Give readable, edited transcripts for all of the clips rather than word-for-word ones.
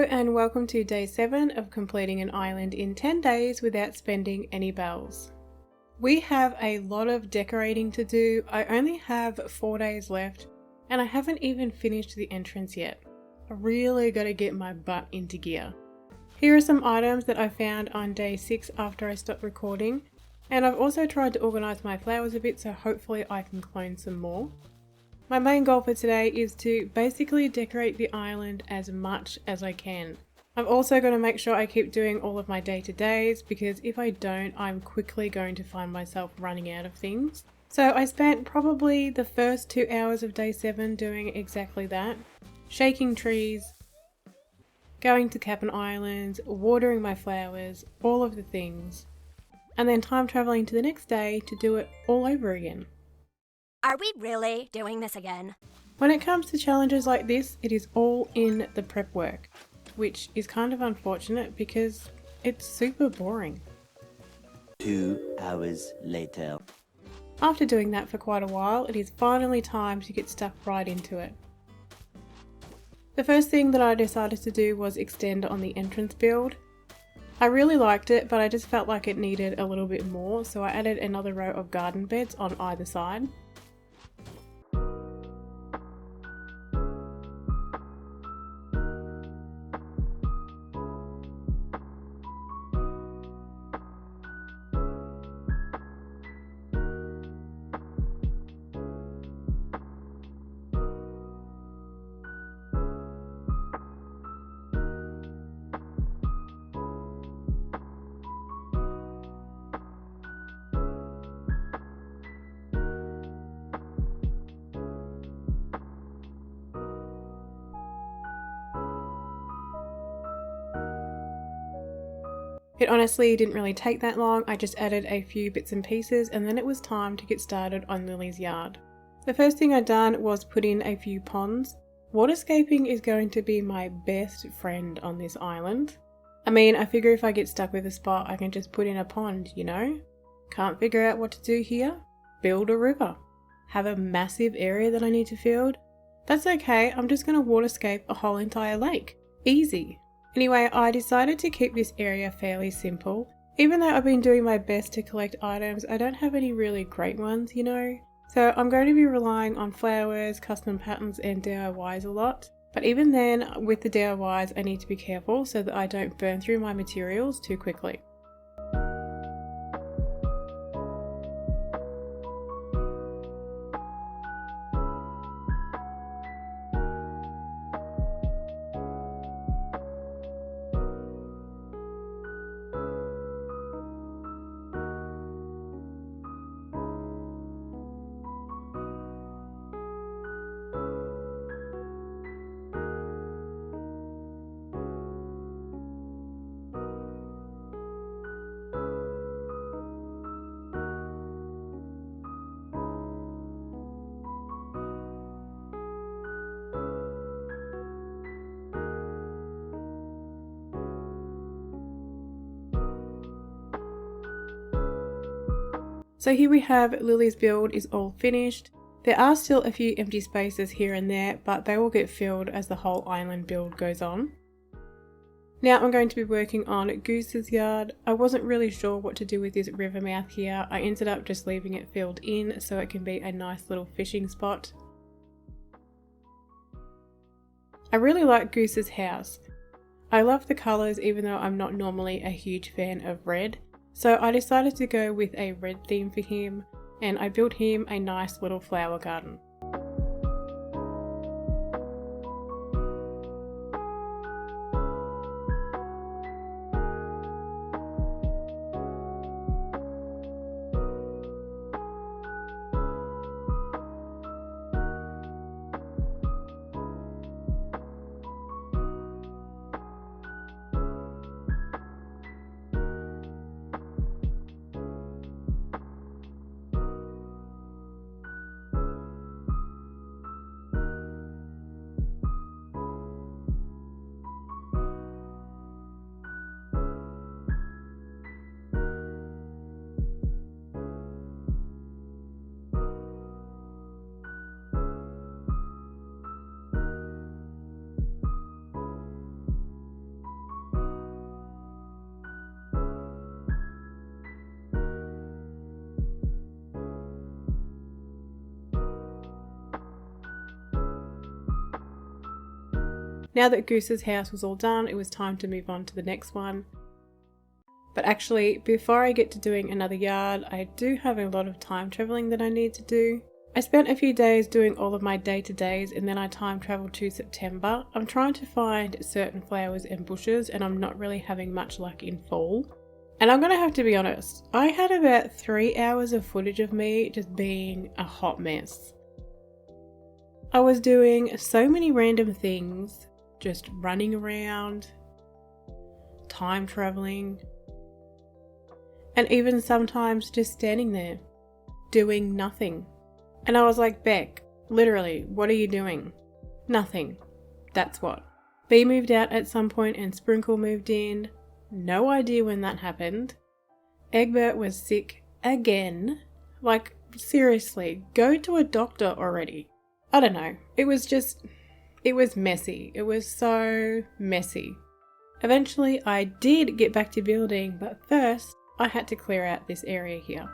Hello and welcome to day 7 of completing an island in 10 days without spending any bells. We have a lot of decorating to do. I only have 4 days left and I haven't even finished the entrance yet. I really gotta get my butt into gear. Here are some items that I found on day 6 after I stopped recording, and I've also tried to organise my flowers a bit so hopefully I can clone some more. My main goal for today is to basically decorate the island as much as I can. I'm also going to make sure I keep doing all of my day-to-days because if I don't, I'm quickly going to find myself running out of things. So I spent probably the first 2 hours of day 7 doing exactly that. Shaking trees, going to Cap'n Island, watering my flowers, all of the things. And then time travelling to the next day to do it all over again. Are we really doing this again? When it comes to challenges like this, it is all in the prep work, which is kind of unfortunate because it's super boring. 2 hours later. After doing that for quite a while, it is finally time to get stuck right into it. The first thing that I decided to do was extend on the entrance build. I really liked it, but I just felt like it needed a little bit more, so I added another row of garden beds on either side. It honestly didn't really take that long. I just added a few bits and pieces and then it was time to get started on Lily's yard. The first thing I'd done was put in a few ponds. Waterscaping is going to be my best friend on this island. I mean, I figure if I get stuck with a spot, I can just put in a pond, you know? Can't figure out what to do here? Build a river. Have a massive area that I need to fill? That's okay, I'm just going to waterscape a whole entire lake. Easy. Anyway, I decided to keep this area fairly simple. Even though I've been doing my best to collect items, I don't have any really great ones, you know? So I'm going to be relying on flowers, custom patterns and DIYs a lot. But even then, with the DIYs, I need to be careful so that I don't burn through my materials too quickly. So here we have Lily's build is all finished. There are still a few empty spaces here and there, but they will get filled as the whole island build goes on. Now I'm going to be working on Goose's yard. I wasn't really sure what to do with this river mouth here. I ended up just leaving it filled in so it can be a nice little fishing spot. I really like Goose's house. I love the colours even though I'm not normally a huge fan of red. So I decided to go with a red theme for him and I built him a nice little flower garden. Now that Goose's house was all done, it was time to move on to the next one. But actually, before I get to doing another yard, I do have a lot of time traveling that I need to do. I spent a few days doing all of my day-to-days and then I time traveled to September. I'm trying to find certain flowers and bushes and I'm not really having much luck in fall. And I'm going to have to be honest, I had about 3 hours of footage of me just being a hot mess. I was doing so many random things, just running around, time traveling, and even sometimes just standing there, doing nothing. And I was like, Beck, literally, what are you doing? Nothing. That's what. B moved out at some point and Sprinkle moved in. No idea when that happened. Egbert was sick again. Like, seriously, go to a doctor already. I don't know. It was messy. It was so messy. Eventually, I did get back to building, but first, I had to clear out this area here.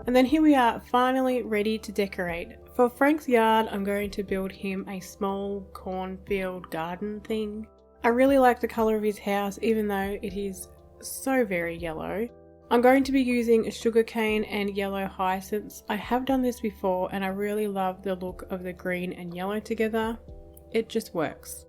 And then here we are, finally ready to decorate. For Frank's yard, I'm going to build him a small cornfield garden thing. I really like the colour of his house, even though it is so very yellow. I'm going to be using sugarcane and yellow hyacinths. I have done this before and I really love the look of the green and yellow together. It just works.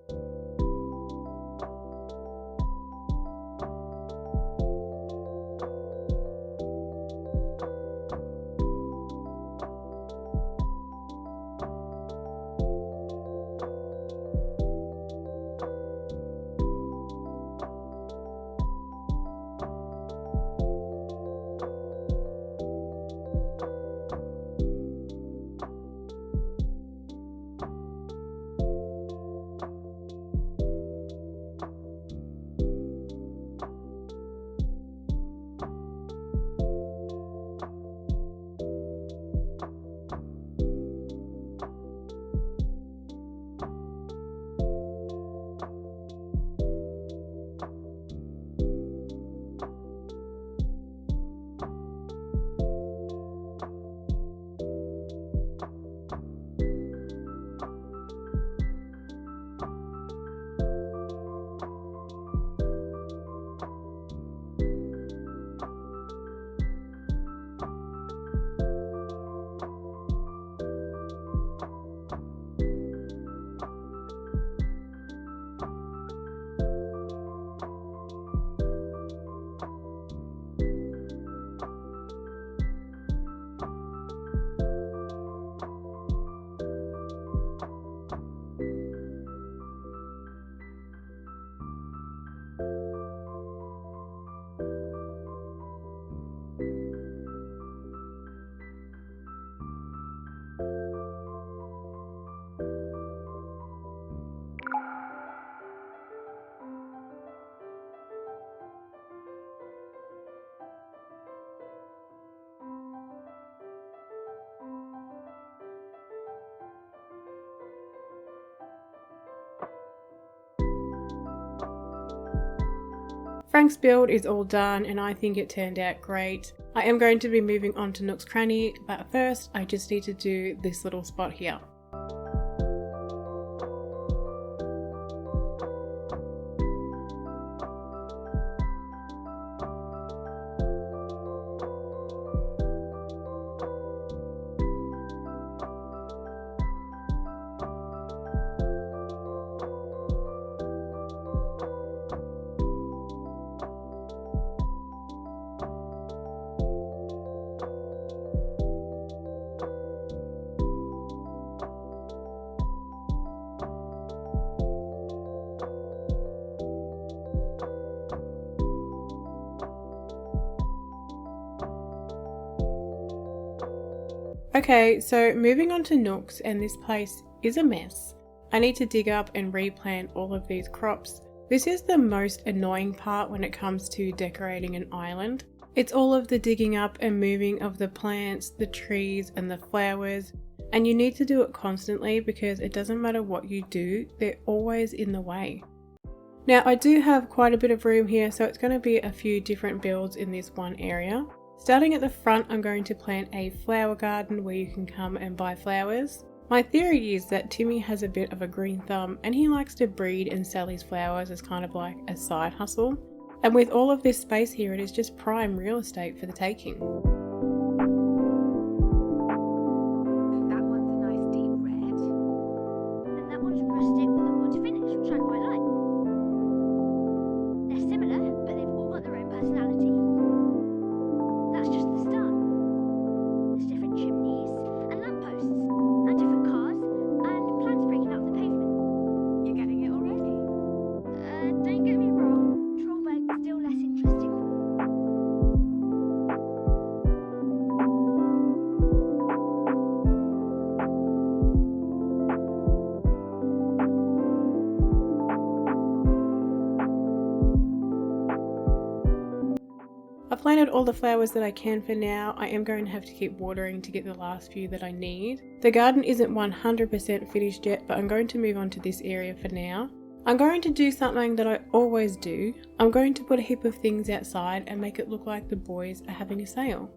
Frank's build is all done and I think it turned out great. I am going to be moving on to Nook's Cranny, but first I just need to do this little spot here. Okay, so moving on to Nooks, and this place is a mess. I need to dig up and replant all of these crops. This is the most annoying part when it comes to decorating an island. It's all of the digging up and moving of the plants, the trees and the flowers, and you need to do it constantly because it doesn't matter what you do, they're always in the way. Now I do have quite a bit of room here, so it's going to be a few different builds in this one area. Starting at the front, I'm going to plant a flower garden where you can come and buy flowers. My theory is that Timmy has a bit of a green thumb and he likes to breed and sell his flowers as kind of like a side hustle. And with all of this space here, it is just prime real estate for the taking. That one's a nice deep red. And that one's rustic with a wood finish, which I quite like. They're similar, but they've all got their own personality. That's just the start. There's different chimneys and lampposts, and different cars, and plants breaking up the pavement. You're getting it already? Don't get me wrong, Trollberg's still less interesting. I've planted all the flowers that I can for now. I am going to have to keep watering to get the last few that I need. The garden isn't 100% finished yet, but I'm going to move on to this area for now. I'm going to do something that I always do. I'm going to put a heap of things outside and make it look like the boys are having a sale.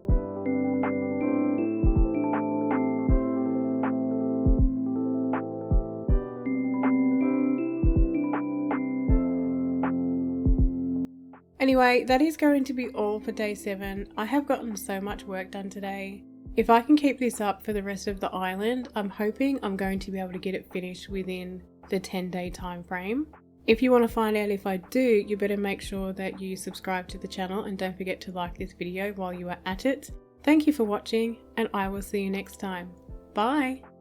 Anyway, that is going to be all for day 7. I have gotten so much work done today. If I can keep this up for the rest of the island, I'm hoping I'm going to be able to get it finished within the 10-day time frame. If you want to find out if I do, you better make sure that you subscribe to the channel and don't forget to like this video while you are at it. Thank you for watching, and I will see you next time. Bye!